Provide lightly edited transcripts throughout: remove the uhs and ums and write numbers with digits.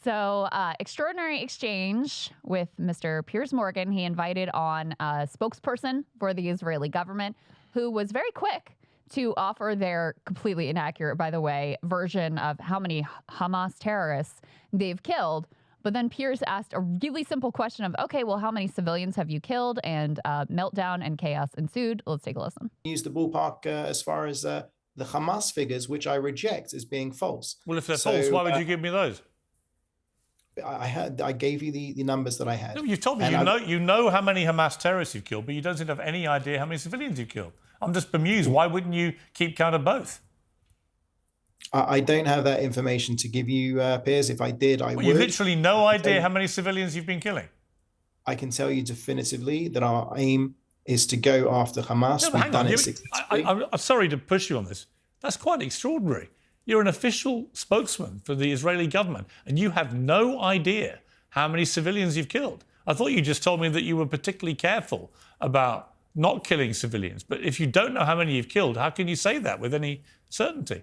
So, extraordinary exchange with Mr. Piers Morgan. He invited on a spokesperson for the Israeli government who was very quick to offer their completely inaccurate, by the way, version of how many Hamas terrorists they've killed. But then Piers asked a really simple question of, okay, well, how many civilians have you killed? And meltdown and chaos ensued. Let's take a listen. Use the ballpark as far as the Hamas figures, which I reject as being false. Well, if they're false, why would you give me those? I gave you the numbers that I had. No, you've told me you know how many Hamas terrorists you've killed, but you don't seem to have any idea how many civilians you've killed. I'm just bemused. Why wouldn't you keep count of both? I don't have that information to give you, Piers. If I did, I would. You literally no idea how many civilians you've been killing. I can tell you definitively that our aim is to go after Hamas. No, hang on. I'm sorry to push you on this. That's quite extraordinary. You're an official spokesman for the Israeli government, and you have no idea how many civilians you've killed. I thought you just told me that you were particularly careful about not killing civilians. But if you don't know how many you've killed, how can you say that with any certainty?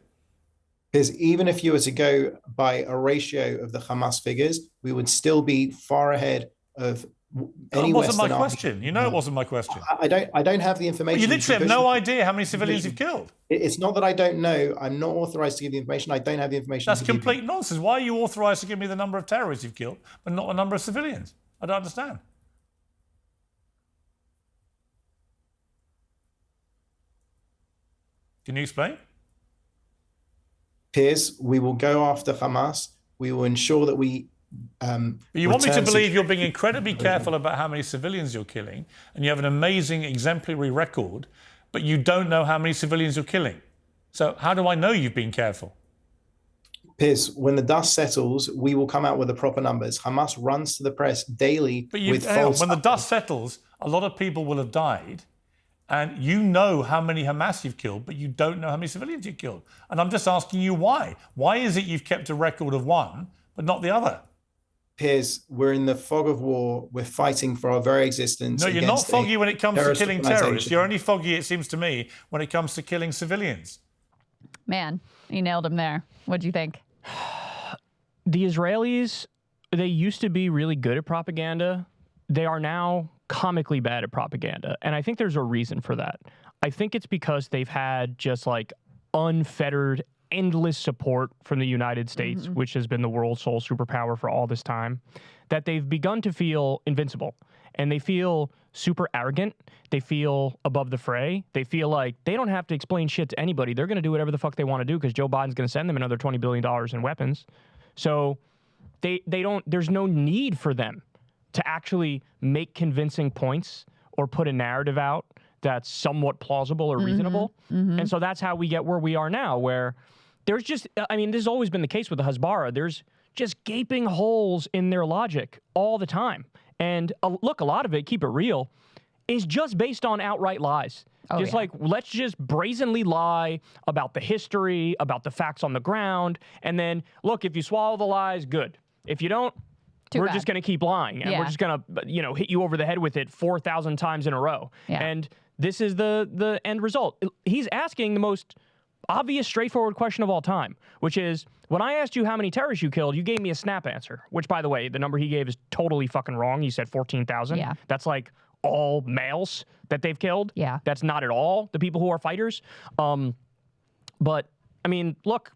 Because even if you were to go by a ratio of the Hamas figures, we would still be far ahead of any Western army. It wasn't my question. You know it wasn't my question. I don't have the information. Well, you literally have no idea how many civilians you've killed. It's not that I don't know. I'm not authorized to give the information. I don't have the information. That's complete nonsense. Why are you authorized to give me the number of terrorists you've killed, but not the number of civilians? I don't understand. Can you explain? Piers, we will go after Hamas. We will ensure that we but you want me to believe you're being incredibly careful about how many civilians you're killing, and you have an amazing exemplary record, but you don't know how many civilians you're killing. So how do I know you've been careful? Piers, when the dust settles, we will come out with the proper numbers. Hamas runs to the press daily with false... When the dust settles, a lot of people will have died, and you know how many Hamas you've killed, but you don't know how many civilians you've killed. And I'm just asking you why. Why is it you've kept a record of one, but not the other? Piers, we're in the fog of war. We're fighting for our very existence. No, you're not foggy when it comes to killing terrorists. You're only foggy, it seems to me, when it comes to killing civilians. Man, you nailed him there. What'd you think? The Israelis, they used to be really good at propaganda. They are now comically bad at propaganda. And I think there's a reason for that. I think it's because they've had just like unfettered, endless support from the United States, which has been the world's sole superpower for all this time, that they've begun to feel invincible. And they feel super arrogant. They feel above the fray. They feel like they don't have to explain shit to anybody. They're going to do whatever the fuck they want to do because Joe Biden's going to send them another $20 billion in weapons. So they don't, there's no need for them to actually make convincing points or put a narrative out that's somewhat plausible or reasonable. And so that's how we get where we are now, where there's just, I mean, this has always been the case with the Hasbara. There's just gaping holes in their logic all the time. And look, a lot of it, keep it real, is just based on outright lies. Like, let's just brazenly lie about the history, about the facts on the ground. And then, look, if you swallow the lies, good. If you don't, we're just going to keep lying. And we're just going to, you know, hit you over the head with it 4,000 times in a row. And this is the end result. He's asking the most obvious, straightforward question of all time, which is, when I asked you how many terrorists you killed, you gave me a snap answer, which, by the way, the number he gave is totally fucking wrong. He said 14,000. Yeah. That's like all males that they've killed. Yeah. That's not at all the people who are fighters. But, I mean, look,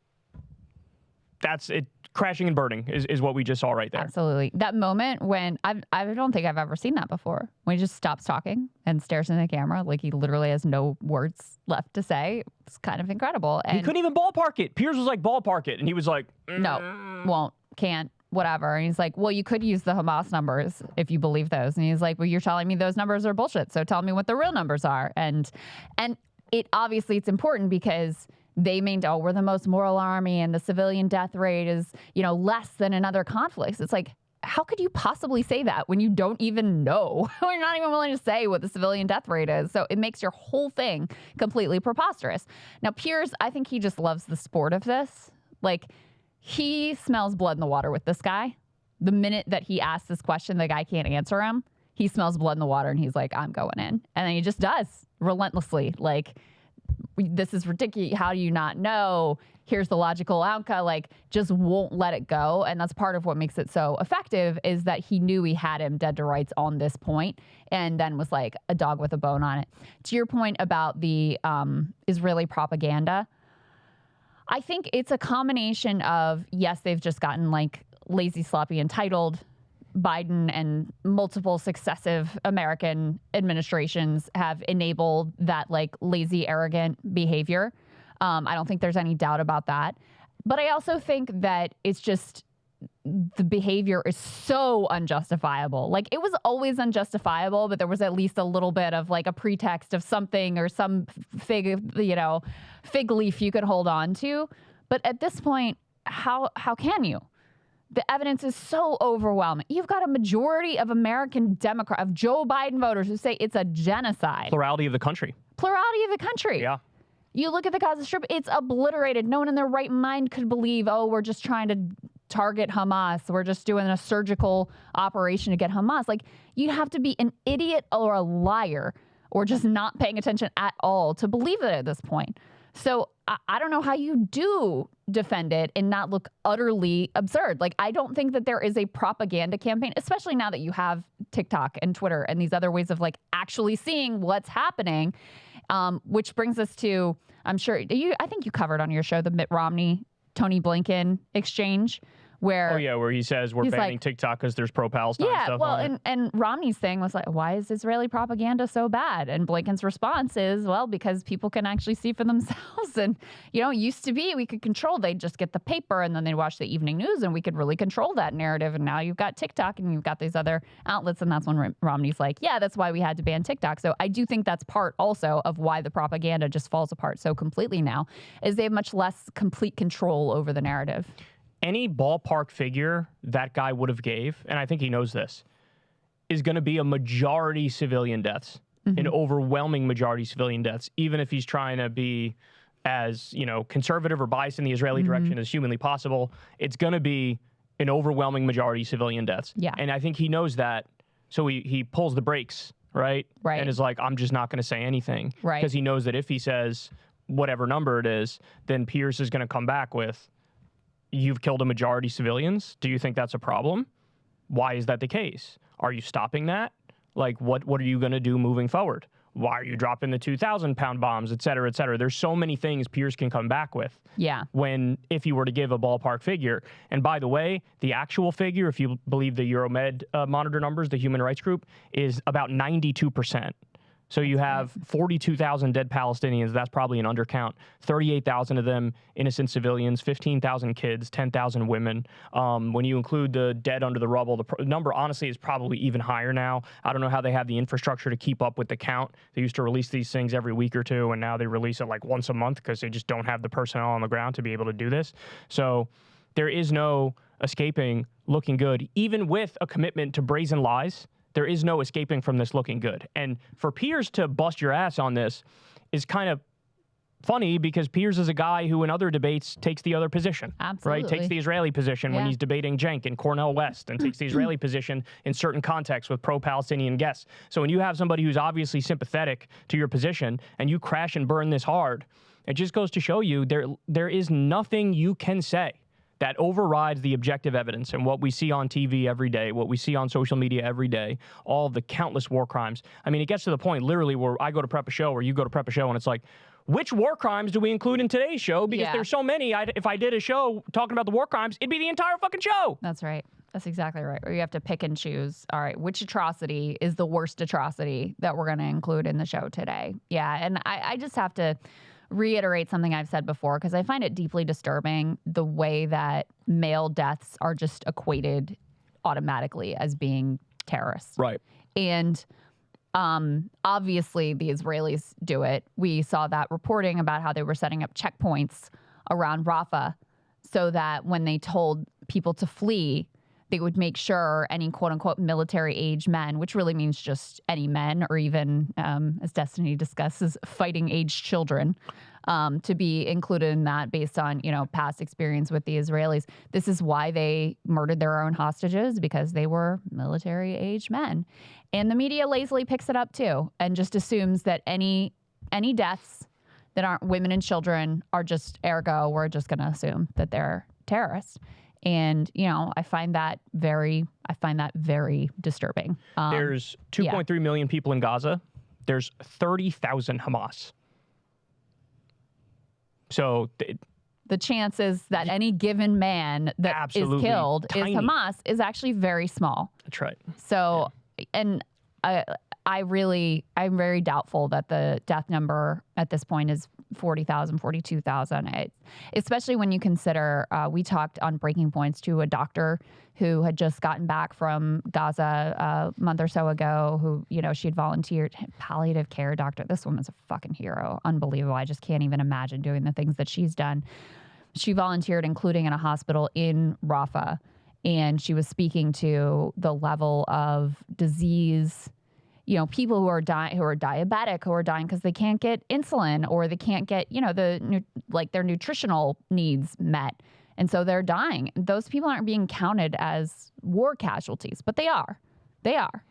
that's it. Crashing and burning is what we just saw right there. Absolutely. That moment when I don't think I've ever seen that before. When he just stops talking and stares in the camera like he literally has no words left to say. It's kind of incredible. And he couldn't even ballpark it. Piers was like, ballpark it. And he was like, no, won't, can't, whatever. And he's like, well, you could use the Hamas numbers if you believe those. And he's like, well, you're telling me those numbers are bullshit. So tell me what the real numbers are. And it obviously it's important because they maintain, oh, we're the most moral army and the civilian death rate is, you know, less than in other conflicts. It's like, how could you possibly say that when you don't even know? We're not even willing to say what the civilian death rate is. So it makes your whole thing completely preposterous. Now, Piers, I think he just loves the sport of this. Like, he smells blood in the water with this guy. The minute that he asks this question, the guy can't answer him. He smells blood in the water and he's like, I'm going in. And then he just does relentlessly. Like, this is ridiculous. How do you not know? Here's the logical outcome. Like, just won't let it go. And that's part of what makes it so effective, is that he knew he had him dead to rights on this point, and then was like a dog with a bone on it. To your point about the Israeli propaganda, I think it's a combination of, yes, they've just gotten like lazy, sloppy, entitled. Biden and multiple successive American administrations have enabled that like lazy, arrogant behavior. I don't think there's any doubt about that. But I also think that it's just the behavior is so unjustifiable. Like, it was always unjustifiable, but there was at least a little bit of like a pretext of something or some fig leaf you could hold on to. But at this point, how can you? The evidence is so overwhelming. You've got a majority of American of Joe Biden voters who say it's a genocide. Plurality of the country. Plurality of the country. Yeah. You look at the Gaza Strip, it's obliterated. No one in their right mind could believe, oh, we're just trying to target Hamas. We're just doing a surgical operation to get Hamas. Like, you'd have to be an idiot or a liar or just not paying attention at all to believe it at this point. So I don't know how you do defend it and not look utterly absurd. Like, I don't think that there is a propaganda campaign, especially now that you have TikTok and Twitter and these other ways of like actually seeing what's happening. Which brings us to, I'm sure I think you covered on your show the Mitt Romney, Tony Blinken exchange. Where he says we're banning like, TikTok because there's pro-Palestine stuff on it. And Romney's thing was like, why is Israeli propaganda so bad? And Blinken's response is, well, because people can actually see for themselves. And, it used to be we could control. They'd just get the paper and then they'd watch the evening news and we could really control that narrative. And now you've got TikTok and you've got these other outlets. And that's when Romney's like, yeah, that's why we had to ban TikTok. So I do think that's part also of why the propaganda just falls apart so completely now, is they have much less complete control over the narrative. Any ballpark figure that guy would have gave, and I think he knows this, is going to be a majority civilian deaths, an overwhelming majority civilian deaths, even if he's trying to be as, conservative or biased in the Israeli direction as humanly possible. It's going to be an overwhelming majority civilian deaths. Yeah. And I think he knows that, so he pulls the brakes, right? Right. And is like, I'm just not going to say anything. Right. Because he knows that if he says whatever number it is, then Piers is going to come back with, you've killed a majority civilians. Do you think that's a problem? Why is that the case? Are you stopping that? Like, what are you going to do moving forward? Why are you dropping the 2,000-pound bombs, et cetera, et cetera? There's so many things Piers can come back with. Yeah. If he were to give a ballpark figure. And by the way, the actual figure, if you believe the Euromed monitor numbers, the human rights group, is about 92%. So you have 42,000 dead Palestinians. That's probably an undercount. 38,000 of them innocent civilians, 15,000 kids, 10,000 women. When you include the dead under the rubble, the number honestly is probably even higher now. I don't know how they have the infrastructure to keep up with the count. They used to release these things every week or two, and now they release it like once a month because they just don't have the personnel on the ground to be able to do this. So there is no escaping looking good, even with a commitment to brazen lies. There is no escaping from this looking good. And for Piers to bust your ass on this is kind of funny because Piers is a guy who in other debates takes the other position. Absolutely. Right? Takes the Israeli position when he's debating Cenk and Cornel West, and takes the Israeli position in certain contexts with pro-Palestinian guests. So when you have somebody who's obviously sympathetic to your position and you crash and burn this hard, it just goes to show you there is nothing you can say that overrides the objective evidence and what we see on TV every day, what we see on social media every day, all of the countless war crimes. I mean, it gets to the point literally where I go to prep a show or you go to prep a show and it's like, which war crimes do we include in today's show? Because there's so many. If I did a show talking about the war crimes, it'd be the entire fucking show. That's right. That's exactly right. Or you have to pick and choose. All right, which atrocity is the worst atrocity that we're going to include in the show today? Yeah, and I just have to reiterate something I've said before, because I find it deeply disturbing the way that male deaths are just equated automatically as being terrorists. Right. And obviously the Israelis do it. We saw that reporting about how they were setting up checkpoints around Rafah so that when they told people to flee, they would make sure any quote-unquote military-age men, which really means just any men, or even, as Destiny discusses, fighting-age children, to be included in that based on, past experience with the Israelis. This is why they murdered their own hostages, because they were military-age men. And the media lazily picks it up, too, and just assumes that any deaths that aren't women and children are just, ergo, we're just going to assume that they're terrorists. And, you know, I find that very disturbing. There's 2.3 million people in Gaza. There's 30,000 Hamas. So the chances that any given man that is killed is Hamas is actually very small. That's right. So, and I'm very doubtful that the death number at this point is 40,000, 42,000. Especially when you consider, we talked on Breaking Points to a doctor who had just gotten back from Gaza a month or so ago, who, you know, she'd volunteered, palliative care doctor. This woman's a fucking hero. Unbelievable. I just can't even imagine doing the things that she's done. She volunteered, including in a hospital in Rafah, and she was speaking to the level of disease, you know, people who are dying, who are diabetic, who are dying because they can't get insulin or they can't get, you know, their nutritional needs met. And so they're dying. Those people aren't being counted as war casualties, but they are. They are.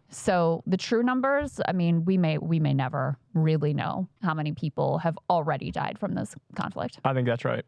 So the true numbers, I mean, we may never really know how many people have already died from this conflict. I think that's right.